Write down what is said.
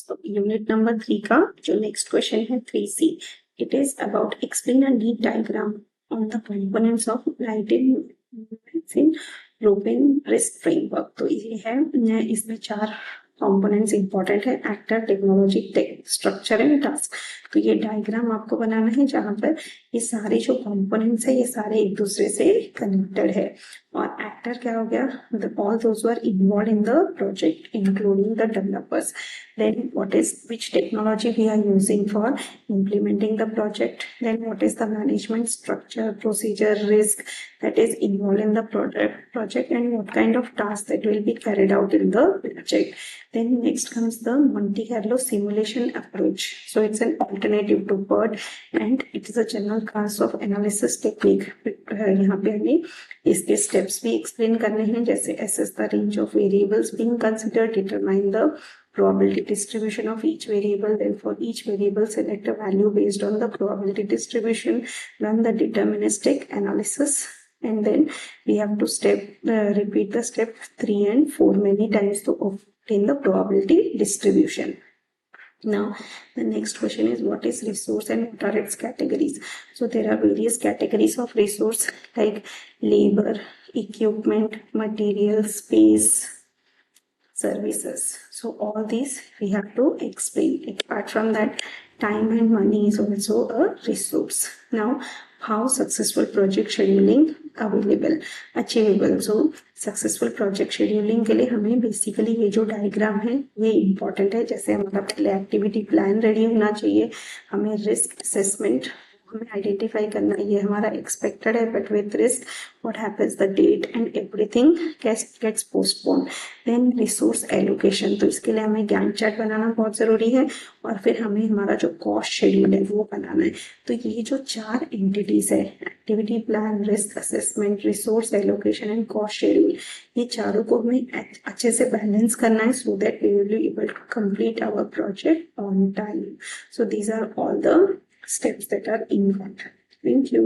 So unit number 3 का जो next question है 3C, it is about explain a neat diagram on the components of lighting in roping risk framework. तो ये है, इसमें 4 components important है, actor, technology, structure and task. तो ये डायग्राम आपको बनाना है जहां पर ये सारे जो कंपोनेंट्स है ये सारे एक दूसरे से कनेक्टेड है। और एक्टर क्या हो गया, all those are involve in the project including the developers. then what is which technology we are using for implementing the project, then what is the management structure, procedure, risk that is involved in the project and what kind of tasks that will be carried out in the project. Then next comes the Monte Carlo simulation approach. So it's an alternative to PERT and it is a general class of analysis technique. यहाँ पे हमें इसके steps भी explain करने हैं, जैसे assess the range of variables being considered, determine the probability distribution of each variable, then for each variable select a value based on the probability distribution, run the deterministic analysis, and then we have to repeat the step 3 and 4 many times to obtain the probability distribution. Now the next question is what is resource and what are its categories. So there are various categories of resource like labor, equipment, material, space, services. So all these we have to explain. Apart from that, time and money is also a resource. Now how successful project scheduling achievable. So successful project scheduling के लिए हमें basically ये जो diagram है ये important है। जैसे हमारा पहले एक्टिविटी प्लान रेडी होना चाहिए, हमें रिस्क असेसमेंट हमें आइडेंटिफाई करना, ये हमारा एक्सपेक्टेड है but with risk what happens, the date and everything gets postpone. Then resource allocation, तो इसके लिए हमें गैंट चार्ट बनाना बहुत जरूरी है और फिर हमें हमारा जो कॉस्ट शेड्यूल है वो बनाना है। तो ये जो 4 एंटिटीज है, activity plan, risk assessment, resource allocation and cost schedule, ये चारों को हमें अच्छे से बैलेंस करना है so that we will be able to complete our project on time. So these are all the steps that are involved. Thank you.